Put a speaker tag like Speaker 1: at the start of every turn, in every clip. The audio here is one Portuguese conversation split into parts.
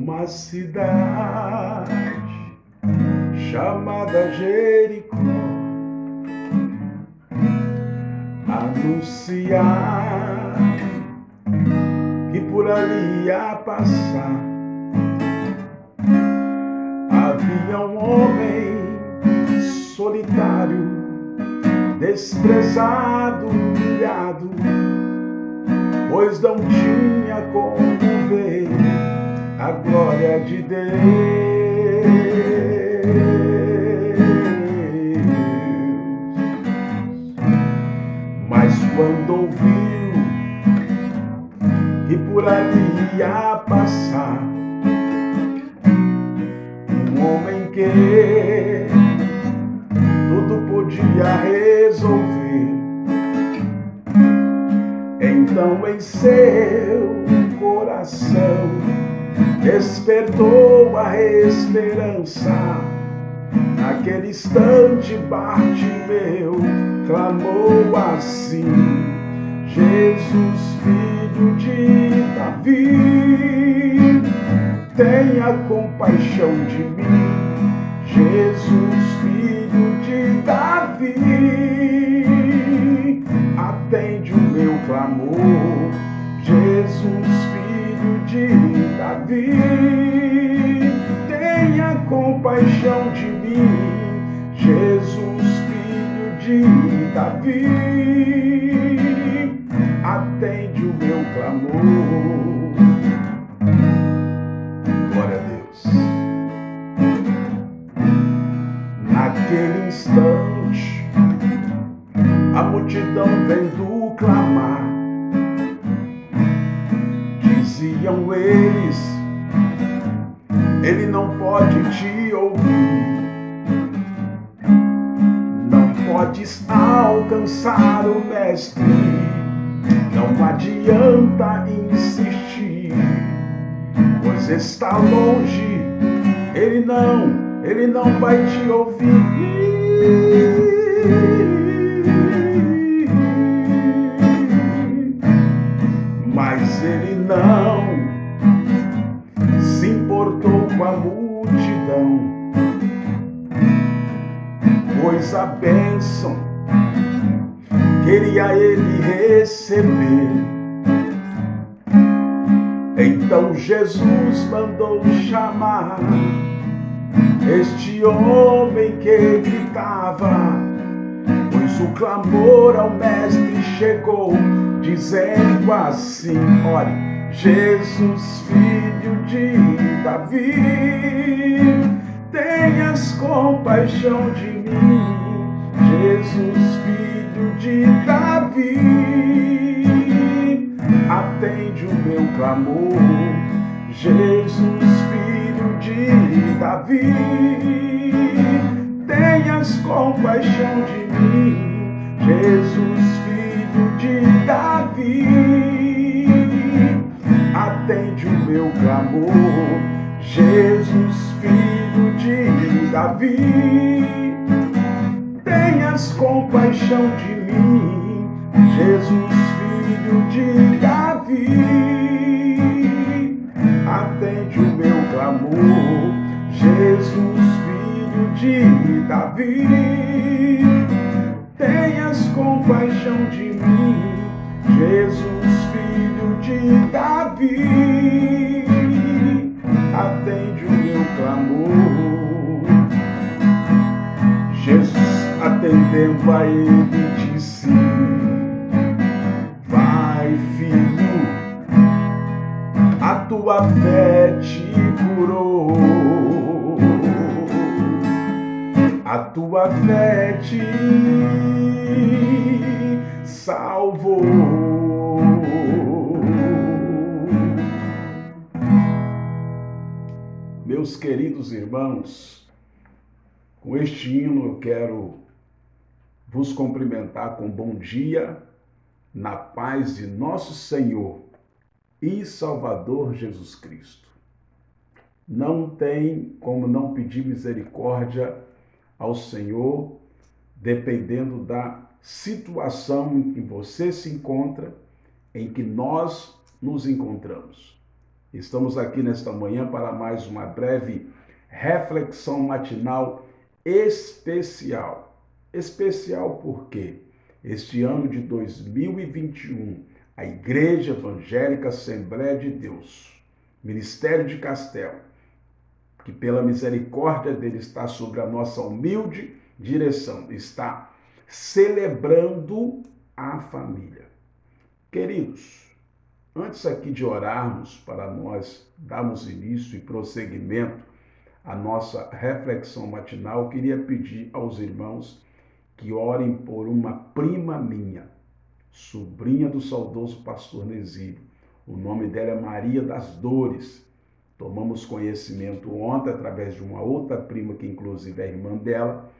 Speaker 1: uma cidade chamada Jericó, anunciar que por ali ia passar. Havia um homem solitário, desprezado, humilhado, pois não tinha como ver a glória de Deus. Mas quando ouviu que por ali ia passar um homem que tudo podia resolver, então em seu coração despertou a esperança. Naquele instante Bartimeu clamou assim: Jesus, filho de Davi, tenha compaixão de mim. Jesus, filho de Davi, atende o meu clamor. Jesus, filho de Davi, tenha compaixão de mim. Jesus, filho de Davi, atende o meu clamor. Glória a Deus. Naquele instante, a multidão vendo clamar, diziam eles: ele não pode te ouvir, não podes alcançar o mestre, não adianta insistir, pois está longe, ele não vai te ouvir. Mas ele não se importou com a multidão, pois a bênção queria ele receber. Então Jesus mandou chamar este homem que gritava, pois o clamor ao mestre chegou, dizendo assim: ore, Jesus, filho de Davi, tenhas compaixão de mim. Jesus, filho de Davi, atende o meu clamor. Jesus, filho de Davi, tenhas compaixão de mim. Jesus, filho de Davi, atende o meu clamor. Jesus, filho de Davi, tenhas compaixão de mim. Jesus, filho de Davi, atende o meu clamor. Jesus, filho de Davi, tenhas compaixão de mim. Jesus, filho de Davi, atende o meu clamor. Jesus, atendendo a ele, disse: vai, filho, a tua fé te curou, a tua fé te salvou. Meus queridos irmãos, com este hino eu quero vos cumprimentar com bom dia, na paz de nosso Senhor e Salvador Jesus Cristo. Não tem como não pedir misericórdia ao Senhor, dependendo da situação em que você se encontra, em que nós nos encontramos. Estamos aqui nesta manhã para mais uma breve reflexão matinal especial. Especial porque este ano de 2021, a Igreja Evangélica Assembleia de Deus, Ministério de Castelo, que pela misericórdia dele está sobre a nossa humilde direção, está celebrando a família. Queridos, antes aqui de orarmos para nós darmos início e prosseguimento à nossa reflexão matinal, queria pedir aos irmãos que orem por uma prima minha, sobrinha do saudoso pastor Nesílio. O nome dela é Maria das Dores. Tomamos conhecimento ontem, através de uma outra prima, que inclusive é irmã dela,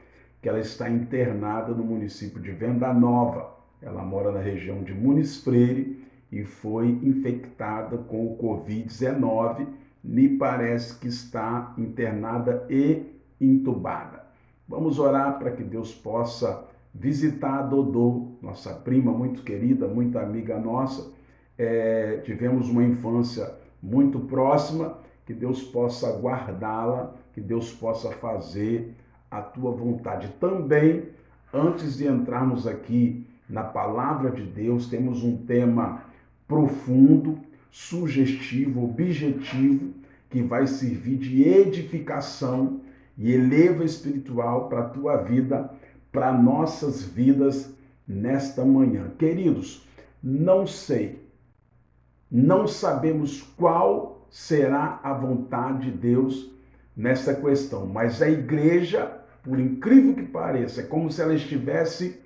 Speaker 1: que ela está internada no município de Venda Nova. Ela mora na região de Muniz Freire e foi infectada com o Covid-19. Me parece que está internada e entubada. Vamos orar para que Deus possa visitar a Dodô, nossa prima muito querida, muito amiga nossa. Tivemos uma infância muito próxima, que Deus possa guardá-la, que Deus possa fazer a tua vontade. Também, antes de entrarmos aqui na palavra de Deus, temos um tema profundo, sugestivo, objetivo, que vai servir de edificação e eleva espiritual para a tua vida, para nossas vidas nesta manhã. Queridos, não sabemos qual será a vontade de Deus nessa questão, mas a igreja, por incrível que pareça, é como se ela estivesse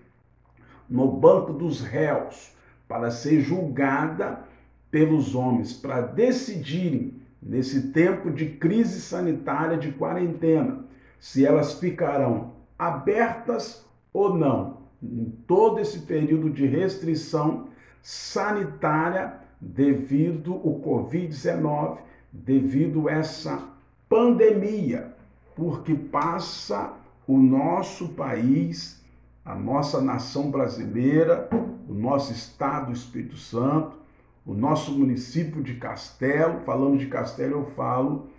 Speaker 1: no banco dos réus para ser julgada pelos homens, para decidirem nesse tempo de crise sanitária, de quarentena, se elas ficarão abertas ou não, em todo esse período de restrição sanitária devido ao Covid-19, devido a essa pandemia, porque passa o nosso país, a nossa nação brasileira, o nosso estado, o Espírito Santo, o nosso município de Castelo. Falando de Castelo, eu falo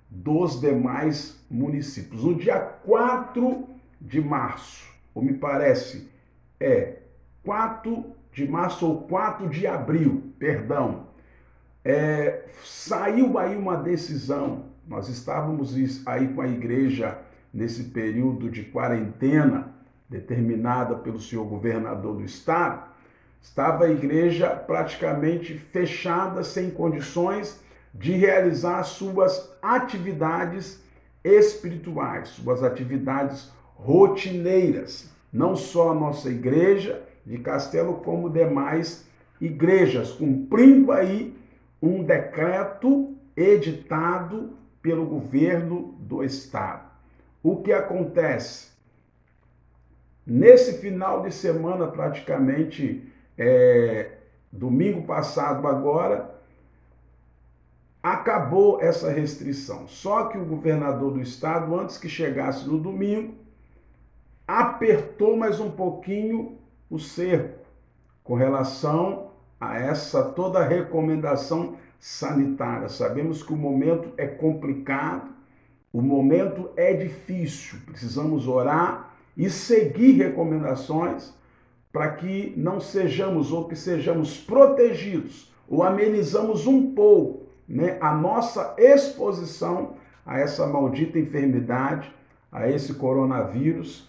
Speaker 1: dos demais municípios. No dia 4 de março, ou me parece, 4 de março ou 4 de abril, perdão, saiu aí uma decisão. Nós estávamos aí com a igreja nesse período de quarentena determinada pelo senhor governador do estado. Estava a igreja praticamente fechada, sem condições de realizar suas atividades espirituais, suas atividades rotineiras. Não só a nossa igreja de Castelo, como demais igrejas, cumprindo aí um decreto editado pelo governo do estado. O que acontece? Nesse final de semana, praticamente, domingo passado agora, acabou essa restrição. Só que o governador do estado, antes que chegasse no domingo, apertou mais um pouquinho o cerco com relação a essa toda a recomendação sanitária. Sabemos que o momento é complicado, o momento é difícil. Precisamos orar e seguir recomendações para que não sejamos, ou que sejamos protegidos, ou amenizamos um pouco, a nossa exposição a essa maldita enfermidade, a esse coronavírus,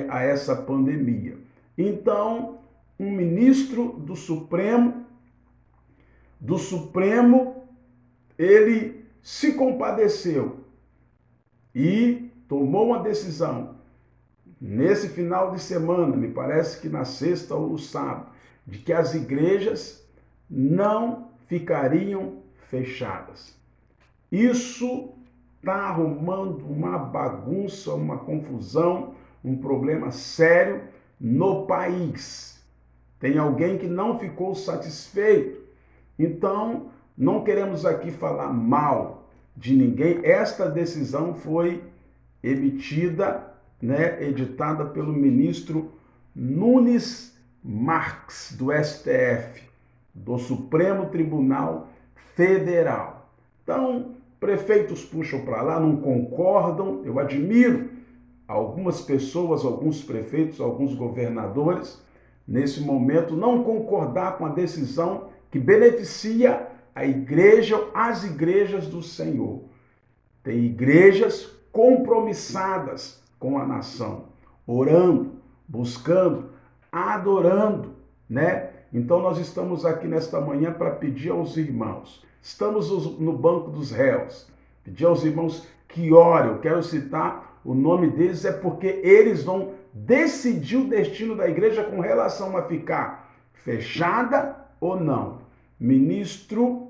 Speaker 1: a essa pandemia. Então, um ministro do Supremo, ele se compadeceu e tomou uma decisão nesse final de semana, me parece que na sexta ou no sábado, de que as igrejas não ficariam fechadas. Isso está arrumando uma bagunça, uma confusão, um problema sério no país. Tem alguém que não ficou satisfeito. Então, não queremos aqui falar mal de ninguém. Esta decisão foi emitida, editada pelo ministro Nunes Marques, do STF, do Supremo Tribunal Federal. Então, prefeitos puxam para lá, não concordam. Eu admiro algumas pessoas, alguns prefeitos, alguns governadores, nesse momento, não concordar com a decisão que beneficia a igreja, as igrejas do Senhor. Tem igrejas compromissadas com a nação, orando, buscando, adorando, né? Então nós estamos aqui nesta manhã para pedir aos irmãos. Estamos no banco dos réus. Pedir aos irmãos que orem. Eu quero citar o nome deles, é porque eles vão decidir o destino da igreja com relação a ficar fechada ou não. Ministro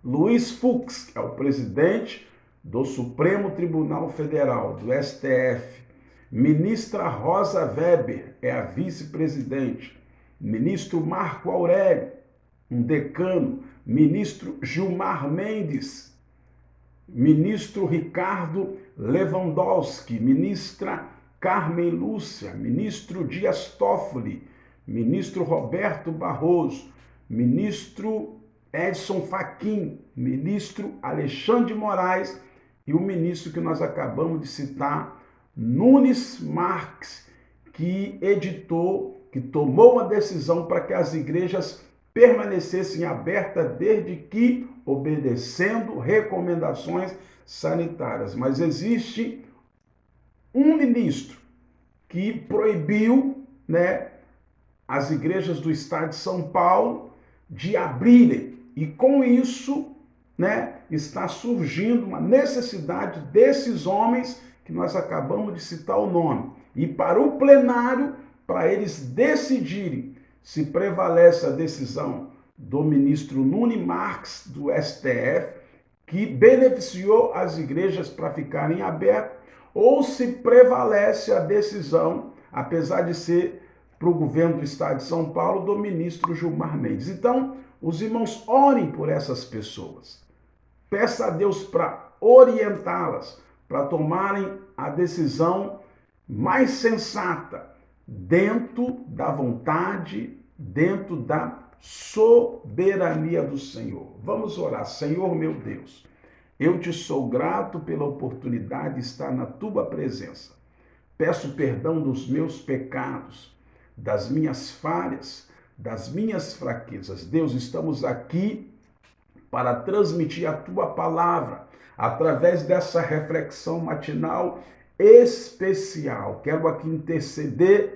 Speaker 1: Luiz Fux, que é o presidente do Supremo Tribunal Federal, do STF. Ministra Rosa Weber é a vice-presidente. Ministro Marco Aurélio, um decano. Ministro Gilmar Mendes. Ministro Ricardo Lewandowski. Ministra Carmen Lúcia. Ministro Dias Toffoli. Ministro Roberto Barroso. Ministro Edson Fachin. Ministro Alexandre de Moraes. E o ministro que nós acabamos de citar, Nunes Marques, que editou, que tomou a decisão para que as igrejas permanecessem abertas desde que obedecendo recomendações sanitárias. Mas existe um ministro que proibiu, né, as igrejas do estado de São Paulo de abrirem. E com isso, né, está surgindo uma necessidade desses homens que nós acabamos de citar o nome. E para o plenário, para eles decidirem se prevalece a decisão do ministro Nunes Marques, do STF, que beneficiou as igrejas para ficarem abertas, ou se prevalece a decisão, apesar de ser para o governo do estado de São Paulo, do ministro Gilmar Mendes. Então, os irmãos orem por essas pessoas. Peça a Deus para orientá-las, para tomarem a decisão mais sensata, dentro da vontade, dentro da soberania do Senhor. Vamos orar. Senhor meu Deus, eu te sou grato pela oportunidade de estar na tua presença. Peço perdão dos meus pecados, das minhas falhas, das minhas fraquezas. Deus, estamos aqui para transmitir a tua palavra através dessa reflexão matinal especial. Quero aqui interceder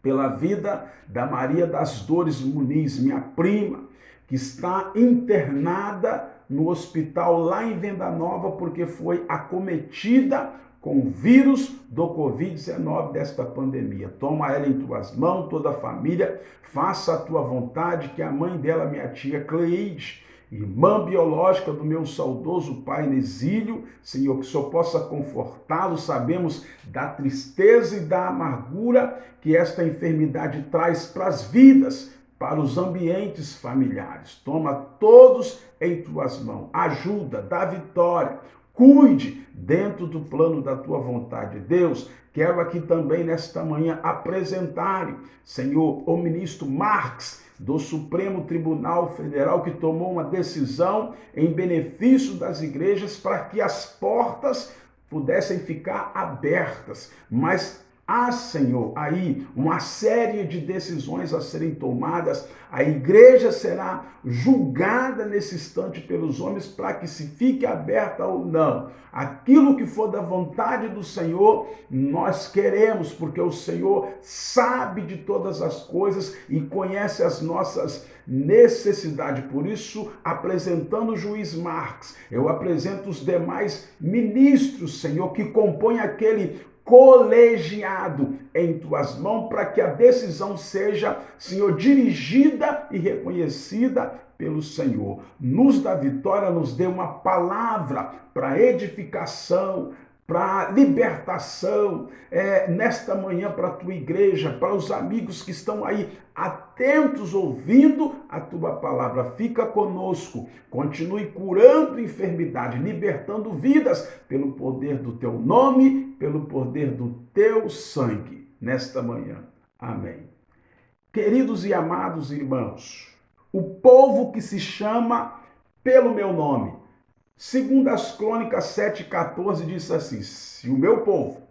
Speaker 1: pela vida da Maria das Dores Muniz, minha prima, que está internada no hospital lá em Venda Nova porque foi acometida com o vírus do Covid-19 desta pandemia. Toma ela em tuas mãos, toda a família, faça a tua vontade, que a mãe dela, minha tia Cleide, irmã biológica do meu saudoso pai no exílio, Senhor, que o Senhor possa confortá-lo. Sabemos da tristeza e da amargura que esta enfermidade traz para as vidas, para os ambientes familiares. Toma todos em tuas mãos, ajuda, dá vitória, cuide dentro do plano da tua vontade. Deus, quero aqui também nesta manhã apresentar, Senhor, o ministro Marques, do Supremo Tribunal Federal, que tomou uma decisão em benefício das igrejas para que as portas pudessem ficar abertas. Mas há, Senhor, aí uma série de decisões a serem tomadas. A igreja será julgada nesse instante pelos homens para que se fique aberta ou não. Aquilo que for da vontade do Senhor, nós queremos, porque o Senhor sabe de todas as coisas e conhece as nossas necessidades. Por isso, apresentando o juiz Marques, eu apresento os demais ministros, Senhor, que compõem aquele colegiado em tuas mãos, para que a decisão seja, Senhor, dirigida e reconhecida pelo Senhor. Nos dá vitória, nos dê uma palavra para edificação, para libertação, nesta manhã para a tua igreja, para os amigos que estão aí atentos ouvindo a tua palavra. Fica conosco, continue curando enfermidade, libertando vidas pelo poder do teu nome, pelo poder do teu sangue, nesta manhã. Amém. Queridos e amados irmãos, o povo que se chama pelo meu nome Segundo as Crônicas 7,14 diz assim: se o meu povo,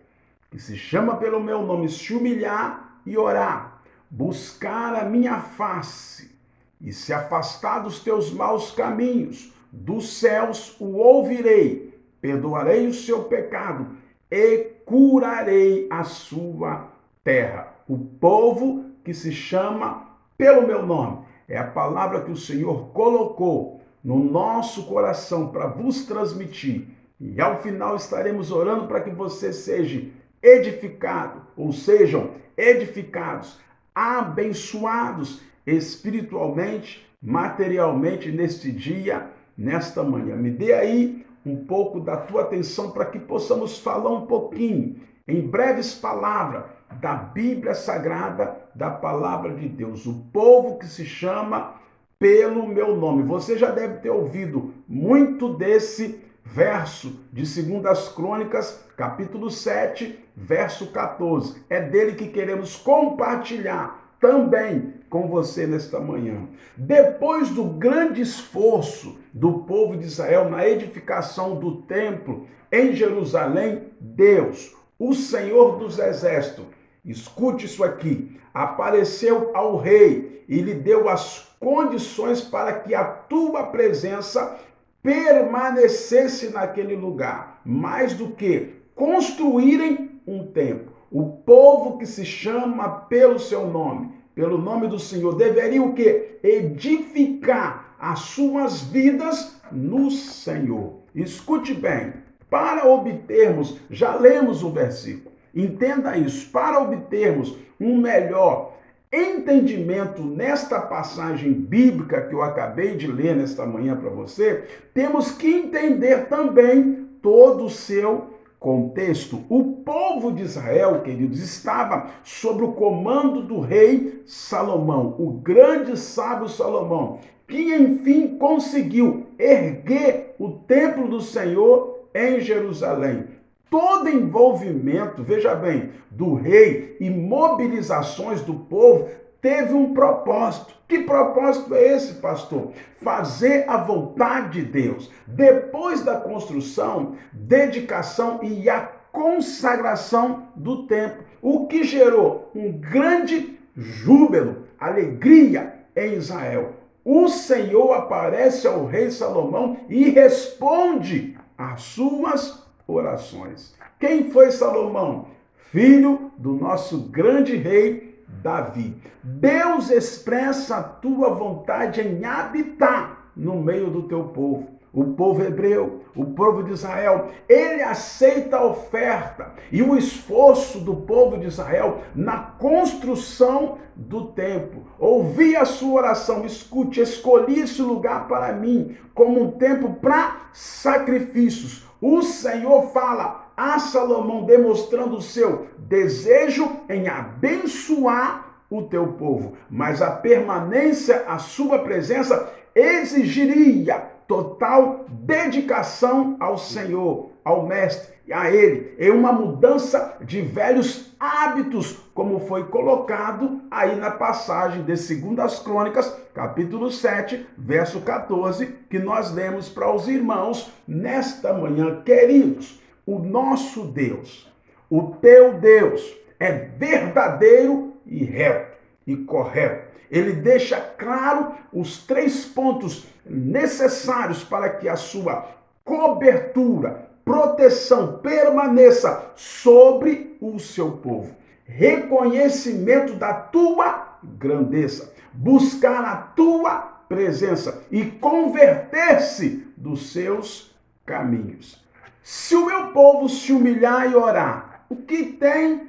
Speaker 1: que se chama pelo meu nome, se humilhar e orar, buscar a minha face e se afastar dos teus maus caminhos, dos céus o ouvirei, perdoarei o seu pecado e curarei a sua terra. O povo que se chama pelo meu nome. É a palavra que o Senhor colocou no nosso coração para vos transmitir. E ao final estaremos orando para que você seja edificado, ou sejam edificados, abençoados espiritualmente, materialmente neste dia, nesta manhã. Me dê aí um pouco da tua atenção para que possamos falar um pouquinho, em breves palavras, da Bíblia Sagrada, da Palavra de Deus. O povo que se chama pelo meu nome. Você já deve ter ouvido muito desse verso de 2 Crônicas, capítulo 7, verso 14. É dele que queremos compartilhar também com você nesta manhã. Depois do grande esforço do povo de Israel na edificação do templo em Jerusalém, Deus, o Senhor dos Exércitos, escute isso aqui, apareceu ao rei e lhe deu as condições para que a tua presença permanecesse naquele lugar, mais do que construírem um templo. O povo que se chama pelo seu nome, pelo nome do Senhor, deveria o quê? Edificar as suas vidas no Senhor. Escute bem, para obtermos, já lemos o versículo, entenda isso, para obtermos um melhor entendimento nesta passagem bíblica que eu acabei de ler nesta manhã para você, temos que entender também todo o seu contexto. O povo de Israel, queridos, estava sob o comando do rei Salomão, o grande sábio Salomão, que enfim conseguiu erguer o templo do Senhor em Jerusalém. Todo envolvimento, veja bem, do rei e mobilizações do povo teve um propósito. Que propósito é esse, pastor? Fazer a vontade de Deus. Depois da construção, dedicação e a consagração do templo, o que gerou um grande júbilo, alegria em Israel. O Senhor aparece ao rei Salomão e responde às suas orações. Quem foi Salomão? Filho do nosso grande rei Davi. Deus expressa a tua vontade em habitar no meio do teu povo. O povo hebreu, o povo de Israel, ele aceita a oferta e o esforço do povo de Israel na construção do templo. Ouvi a sua oração, escute, escolhi esse lugar para mim como um templo para sacrifícios. O Senhor fala a Salomão, demonstrando o seu desejo em abençoar o teu povo, mas a permanência, a sua presença exigiria total dedicação ao Senhor, ao Mestre, a Ele. É uma mudança de velhos hábitos, como foi colocado aí na passagem de 2 Crônicas, capítulo 7, verso 14, que nós lemos para os irmãos nesta manhã. Queridos, o nosso Deus, o teu Deus, é verdadeiro e reto e correto. Ele deixa claro os 3 pontos necessários para que a sua cobertura, proteção permaneça sobre o seu povo. Reconhecimento da tua grandeza, buscar a tua presença e converter-se dos seus caminhos. Se o meu povo se humilhar e orar, o que tem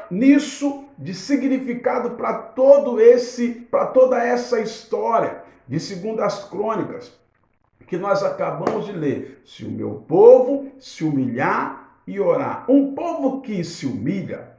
Speaker 1: nisso de significado para toda essa história de 2 Crônicas que nós acabamos de ler? Se o meu povo se humilhar e orar. Um povo que se humilha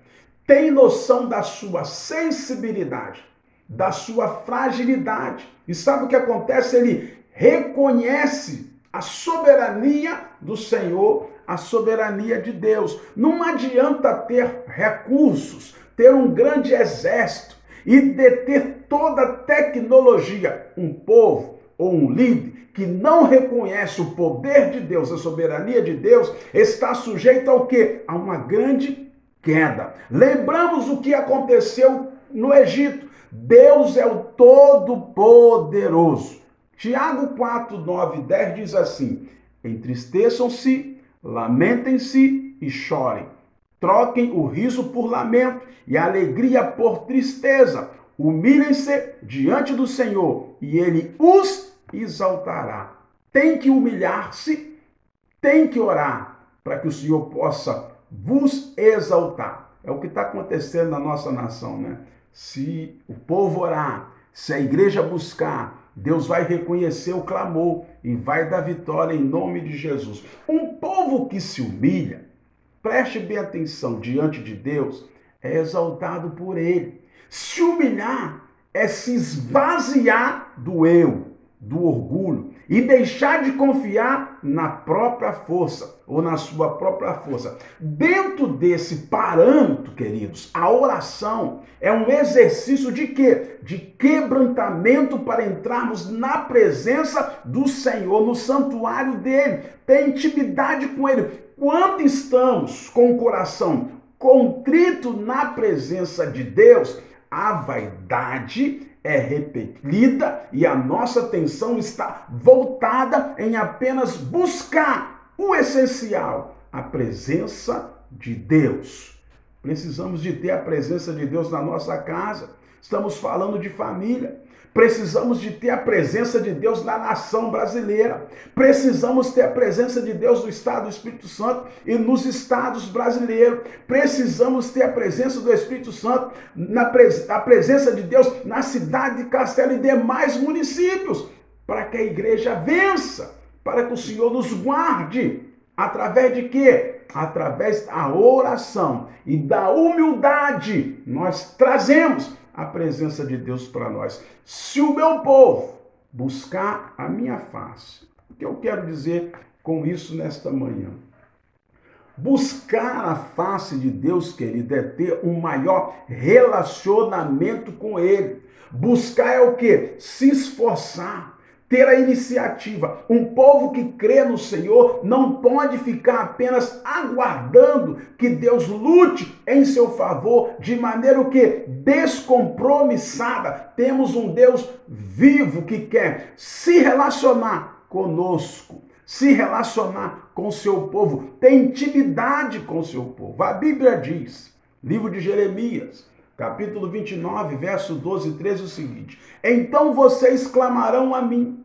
Speaker 1: tem noção da sua sensibilidade, da sua fragilidade. E sabe o que acontece? Ele reconhece a soberania do Senhor, a soberania de Deus. Não adianta ter recursos, ter um grande exército e deter toda a tecnologia. Um povo ou um líder que não reconhece o poder de Deus, a soberania de Deus, está sujeito ao quê? A uma grande queda. Lembramos o que aconteceu no Egito. Deus é o Todo-Poderoso. Tiago 4, 9 e 10 diz assim: entristeçam-se, lamentem-se e chorem. Troquem o riso por lamento e a alegria por tristeza. Humilhem-se diante do Senhor e Ele os exaltará. Tem que humilhar-se, tem que orar para que o Senhor possa vos exaltar. É o que está acontecendo na nossa nação, né? Se o povo orar, se a igreja buscar, Deus vai reconhecer o clamor e vai dar vitória em nome de Jesus. Um povo que se humilha, preste bem atenção, diante de Deus, é exaltado por Ele. Se humilhar é se esvaziar do eu, do orgulho e deixar de confiar na própria força ou na sua própria força. Dentro desse parâmetro, queridos, a oração é um exercício de quê? De quebrantamento para entrarmos na presença do Senhor, no santuário dele, ter intimidade com ele. Quando estamos com o coração contrito na presença de Deus, a vaidade é repelida e a nossa atenção está voltada em apenas buscar o essencial, a presença de Deus. Precisamos de ter a presença de Deus na nossa casa. Estamos falando de família. Precisamos de ter a presença de Deus na nação brasileira. Precisamos ter a presença de Deus no estado do Espírito Santo e nos estados brasileiros. Precisamos ter a presença do Espírito Santo, a presença de Deus na cidade de Castelo e demais municípios, para que a igreja vença, para que o Senhor nos guarde. Através de quê? Através da oração e da humildade, nós trazemos a presença de Deus para nós. Se o meu povo buscar a minha face, o que eu quero dizer com isso nesta manhã? Buscar a face de Deus, querido, é ter um maior relacionamento com Ele. Buscar é o quê? Se esforçar, ter a iniciativa. Um povo que crê no Senhor não pode ficar apenas aguardando que Deus lute em seu favor de maneira o quê? Descompromissada. Temos um Deus vivo que quer se relacionar conosco, se relacionar com o seu povo, ter intimidade com o seu povo. A Bíblia diz, livro de Jeremias, capítulo 29, verso 12 e 13, o seguinte: então vocês clamarão a mim,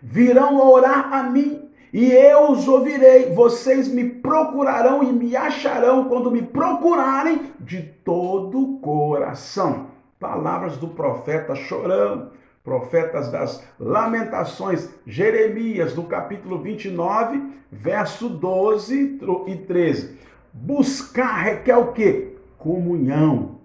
Speaker 1: virão orar a mim, e eu os ouvirei. Vocês me procurarão e me acharão quando me procurarem de todo o coração. Palavras do profeta chorando, profetas das lamentações, Jeremias, do capítulo 29, verso 12 e 13. Buscar requer o quê? Comunhão.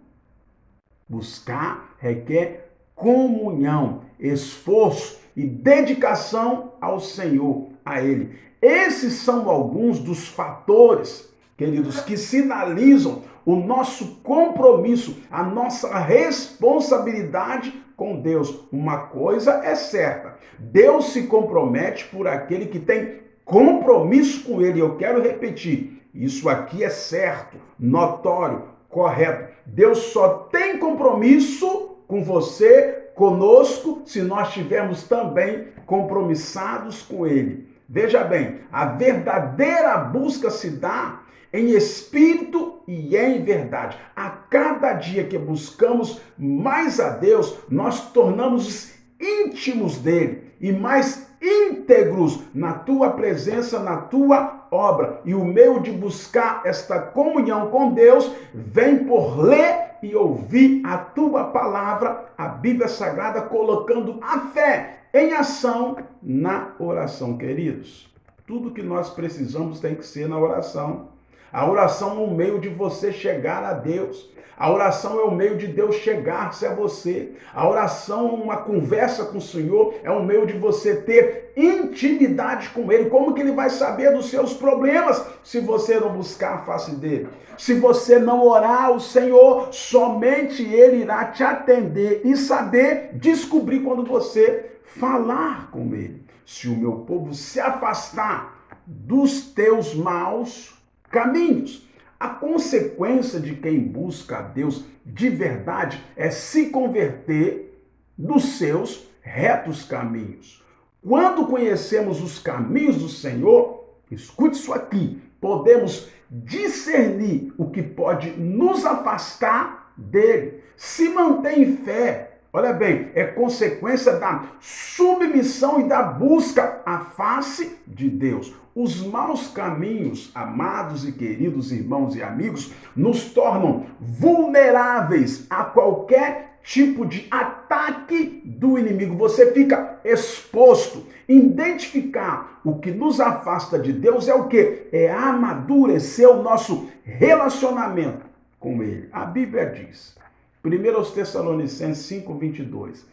Speaker 1: Buscar requer comunhão, esforço e dedicação ao Senhor, a Ele. Esses são alguns dos fatores, queridos, que sinalizam o nosso compromisso, a nossa responsabilidade com Deus. Uma coisa é certa: Deus se compromete por aquele que tem compromisso com Ele. Eu quero repetir, isso aqui é certo, notório, correto. Deus só tem compromisso com você, conosco, se nós estivermos também compromissados com Ele. Veja bem, a verdadeira busca se dá em espírito e em verdade. A cada dia que buscamos mais a Deus, nós tornamos íntimos dele e mais íntegros na tua presença, na tua obra. E o meio de buscar esta comunhão com Deus vem por ler e ouvir a tua palavra, a Bíblia Sagrada, colocando a fé em ação na oração, queridos. Tudo que nós precisamos tem que ser na oração. A oração é um meio de você chegar a Deus. A oração é o meio de Deus chegar-se a você. A oração, uma conversa com o Senhor, é um meio de você ter intimidade com Ele. Como que Ele vai saber dos seus problemas se você não buscar a face dEle? Se você não orar ao Senhor, somente Ele irá te atender e saber descobrir quando você falar com Ele. Se o meu povo se afastar dos teus maus caminhos. A consequência de quem busca a Deus de verdade é se converter dos seus retos caminhos. Quando conhecemos os caminhos do Senhor, escute isso aqui, podemos discernir o que pode nos afastar dele. Se mantém em fé. Olha bem, é consequência da submissão e da busca à face de Deus. Os maus caminhos, amados e queridos irmãos e amigos, nos tornam vulneráveis a qualquer tipo de ataque do inimigo. Você fica exposto. Identificar o que nos afasta de Deus é o quê? É amadurecer o nosso relacionamento com Ele. A Bíblia diz, 1 Tessalonicenses 5:22.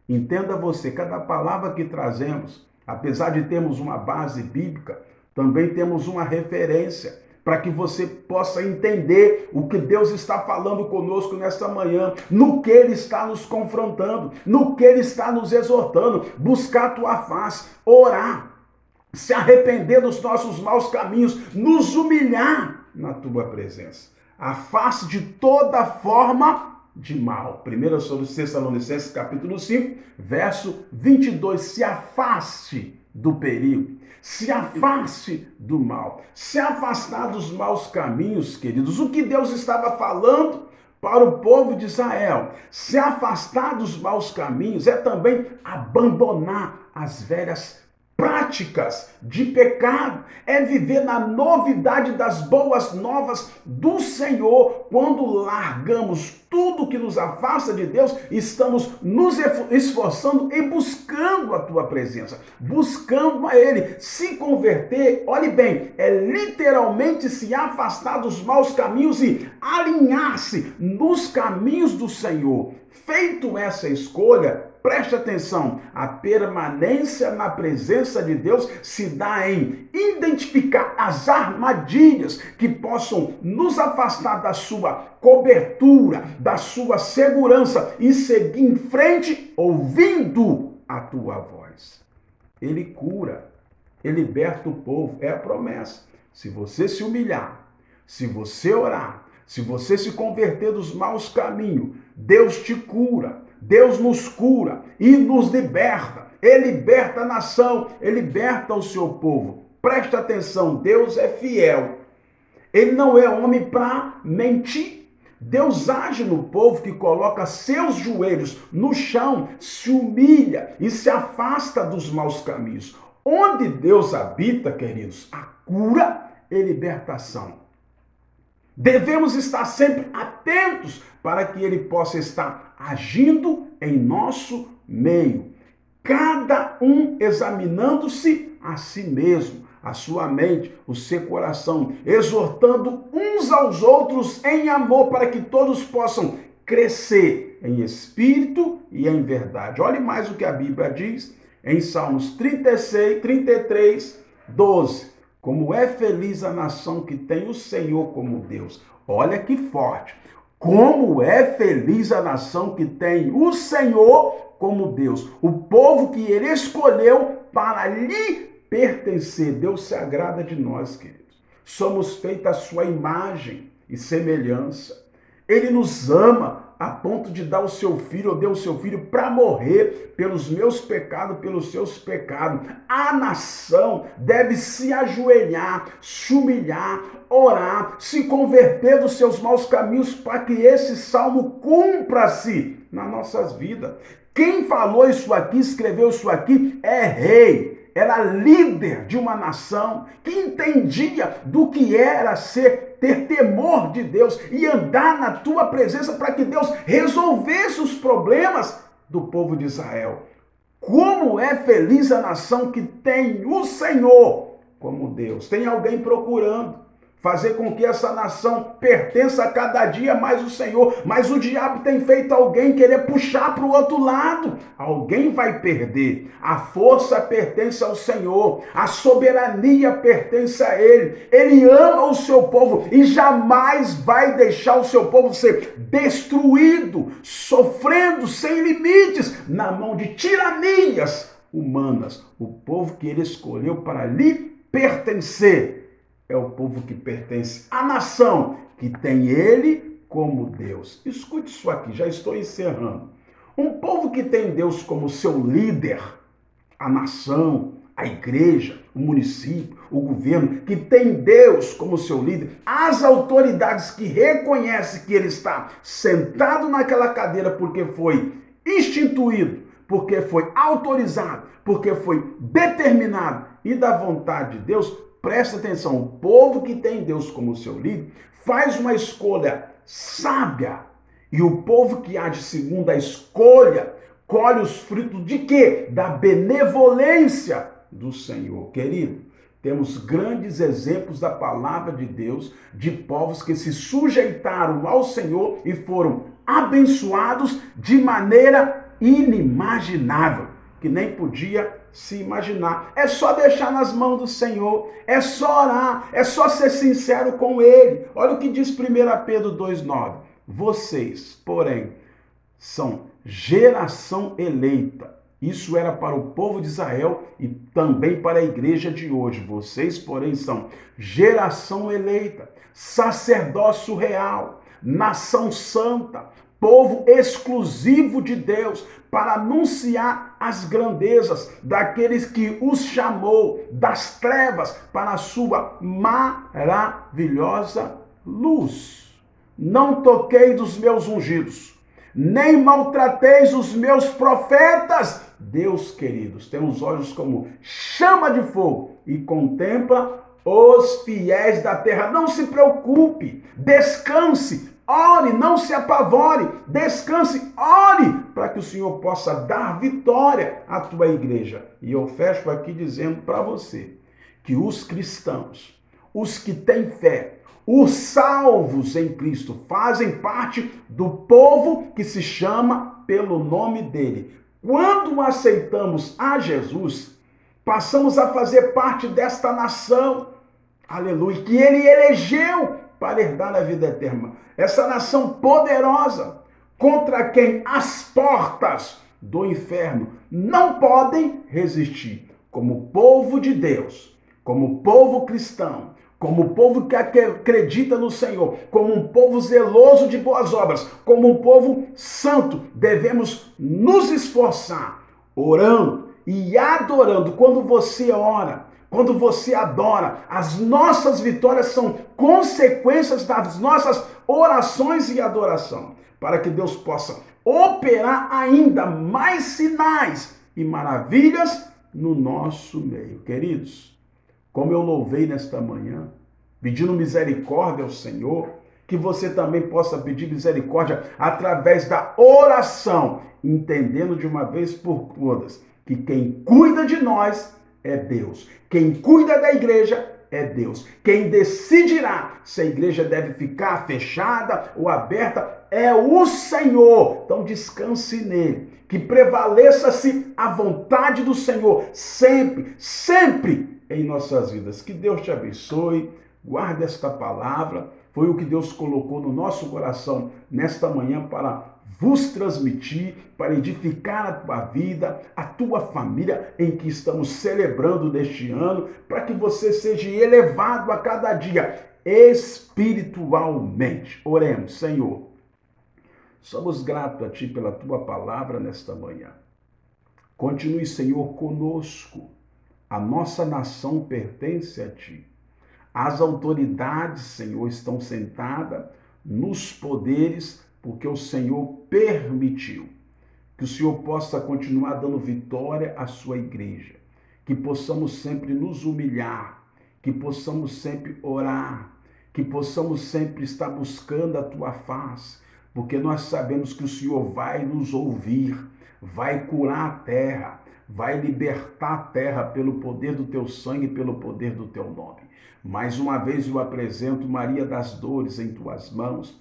Speaker 1: Entenda você, cada palavra que trazemos, apesar de termos uma base bíblica, também temos uma referência para que você possa entender o que Deus está falando conosco nesta manhã, no que Ele está nos confrontando, no que Ele está nos exortando, buscar a tua face, orar, se arrepender dos nossos maus caminhos, nos humilhar na tua presença. Afaste de toda forma de mal. 1 Tessalonicenses capítulo 5, verso 22. Se afaste do perigo. Se afaste do mal. Se afastar dos maus caminhos, queridos. O que Deus estava falando para o povo de Israel. Se afastar dos maus caminhos é também abandonar as velhas práticas de pecado, é viver na novidade das boas novas do Senhor. Quando largamos tudo que nos afasta de Deus, estamos nos esforçando e buscando a tua presença, buscando a Ele. Se converter, olhe bem, é literalmente se afastar dos maus caminhos e alinhar-se nos caminhos do Senhor. Feito essa escolha, preste atenção, a permanência na presença de Deus se dá em identificar as armadilhas que possam nos afastar da sua cobertura, da sua segurança e seguir em frente ouvindo a tua voz. Ele cura, ele liberta o povo, é a promessa. Se você se humilhar, se você orar, se você se converter dos maus caminhos, Deus te cura. Deus nos cura e nos liberta. Ele liberta a nação, ele liberta o seu povo. Preste atenção, Deus é fiel. Ele não é homem para mentir. Deus age no povo que coloca seus joelhos no chão, se humilha e se afasta dos maus caminhos. Onde Deus habita, queridos, a cura e libertação. Devemos estar sempre atentos para que Ele possa estar agindo em nosso meio. Cada um examinando-se a si mesmo, a sua mente, o seu coração, exortando uns aos outros em amor para que todos possam crescer em espírito e em verdade. Olhe mais o que a Bíblia diz em Salmos 33, 12. Como é feliz a nação que tem o Senhor como Deus. Olha que forte. Como é feliz a nação que tem o Senhor como Deus. O povo que Ele escolheu para lhe pertencer. Deus se agrada de nós, queridos. Somos feitos à sua imagem e semelhança. Ele nos ama a ponto de dar o seu filho, ou deu o seu filho para morrer pelos meus pecados, pelos seus pecados. A nação deve se ajoelhar, se humilhar, orar, se converter dos seus maus caminhos para que esse salmo cumpra-se nas nossas vidas. Quem falou isso aqui, escreveu isso aqui, é rei. Era líder de uma nação que entendia do que era ter temor de Deus e andar na tua presença para que Deus resolvesse os problemas do povo de Israel. Como é feliz a nação que tem o Senhor como Deus. Tem alguém procurando. fazer com que essa nação pertença a cada dia mais ao Senhor. Mas o diabo tem feito alguém querer puxar para o outro lado. Alguém vai perder. A força pertence ao Senhor. A soberania pertence a Ele. Ele ama o seu povo e jamais vai deixar o seu povo ser destruído, sofrendo sem limites, na mão de tiranias humanas. O povo que Ele escolheu para lhe pertencer é o povo que pertence à nação, que tem Ele como Deus. Escute isso aqui, já estou encerrando. Um povo que tem Deus como seu líder, a nação, a igreja, o município, o governo, que tem Deus como seu líder, as autoridades que reconhecem que Ele está sentado naquela cadeira porque foi instituído, porque foi autorizado, porque foi determinado e da vontade de Deus. Presta atenção, o povo que tem Deus como seu líder faz uma escolha sábia. E o povo que age segundo a escolha colhe os frutos de quê? Da benevolência do Senhor. Querido, temos grandes exemplos da palavra de Deus, de povos que se sujeitaram ao Senhor e foram abençoados de maneira inimaginável, que nem podia se imaginar. É só deixar nas mãos do Senhor, é só orar, é só ser sincero com Ele. Olha o que diz 1 Pedro 2,9. Vocês, porém, são geração eleita. Isso era para o povo de Israel e também para a igreja de hoje. Vocês, porém, são geração eleita, sacerdócio real, nação santa, povo exclusivo de Deus, para anunciar as grandezas daqueles que os chamou das trevas para a sua maravilhosa luz. Não toquei dos meus ungidos, nem maltrateis os meus profetas. Deus, queridos, tem os olhos como chama de fogo e contempla os fiéis da terra. Não se preocupe, descanse, ore, não se apavore, descanse, ore, para que o Senhor possa dar vitória à tua igreja. E eu fecho aqui dizendo para você que os cristãos, os que têm fé, os salvos em Cristo, fazem parte do povo que se chama pelo nome dele. Quando aceitamos a Jesus, passamos a fazer parte desta nação, aleluia, que ele elegeu para herdar a vida eterna. Essa nação poderosa, contra quem as portas do inferno não podem resistir. Como povo de Deus, como povo cristão, como povo que acredita no Senhor, como um povo zeloso de boas obras, como um povo santo, devemos nos esforçar, orando e adorando. Quando você ora, quando você adora, as nossas vitórias são consequências das nossas orações e adoração, para que Deus possa operar ainda mais sinais e maravilhas no nosso meio. Queridos, como eu louvei nesta manhã, pedindo misericórdia ao Senhor, que você também possa pedir misericórdia através da oração, entendendo de uma vez por todas que quem cuida de nós é Deus. Quem cuida da igreja é Deus. Quem decidirá se a igreja deve ficar fechada ou aberta é o Senhor. Então descanse nele. Que prevaleça-se a vontade do Senhor sempre, sempre em nossas vidas. Que Deus te abençoe. Guarde esta palavra. Foi o que Deus colocou no nosso coração nesta manhã para vos transmitir, para edificar a tua vida, a tua família em que estamos celebrando neste ano, para que você seja elevado a cada dia espiritualmente. Oremos, Senhor. Somos gratos a Ti pela Tua palavra nesta manhã. Continue, Senhor, conosco. A nossa nação pertence a Ti. As autoridades, Senhor, estão sentadas nos poderes porque o Senhor permitiu. Que o Senhor possa continuar dando vitória à sua igreja. Que possamos sempre nos humilhar. Que possamos sempre orar. Que possamos sempre estar buscando a Tua face. Porque nós sabemos que o Senhor vai nos ouvir. Vai curar a terra. vai libertar a terra pelo poder do teu sangue e pelo poder do teu nome. Mais uma vez eu apresento Maria das Dores em tuas mãos,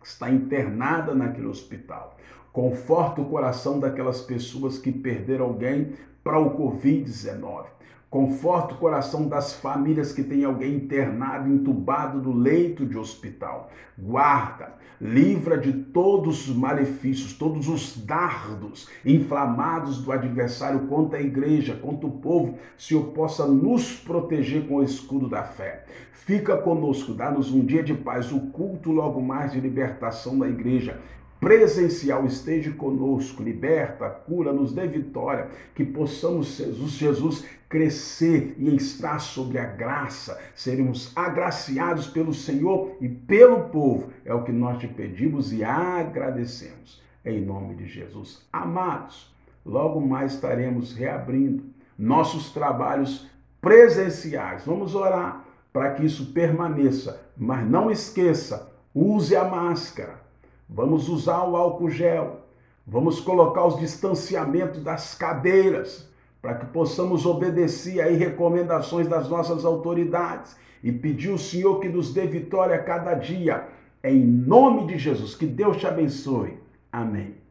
Speaker 1: que está internada naquele hospital. Conforta o coração daquelas pessoas que perderam alguém para o Covid-19. Conforta o coração das famílias que têm alguém internado, entubado no leito de hospital. Guarda, livra de todos os malefícios, todos os dardos inflamados do adversário contra a igreja, contra o povo, Senhor, possa nos proteger com o escudo da fé. Fica conosco, dá-nos um dia de paz, o culto logo mais de libertação da igreja presencial esteja conosco, liberta, cura, nos dê vitória, que possamos, Jesus, crescer e estar sobre a graça, seremos agraciados pelo Senhor e pelo povo, é o que nós te pedimos e agradecemos, em nome de Jesus. Amados, logo mais estaremos reabrindo nossos trabalhos presenciais, vamos orar para que isso permaneça, mas não esqueça, use a máscara. Vamos usar o álcool gel, vamos colocar os distanciamentos das cadeiras, para que possamos obedecer aí recomendações das nossas autoridades e pedir ao Senhor que nos dê vitória a cada dia, em nome de Jesus. Que Deus te abençoe. Amém.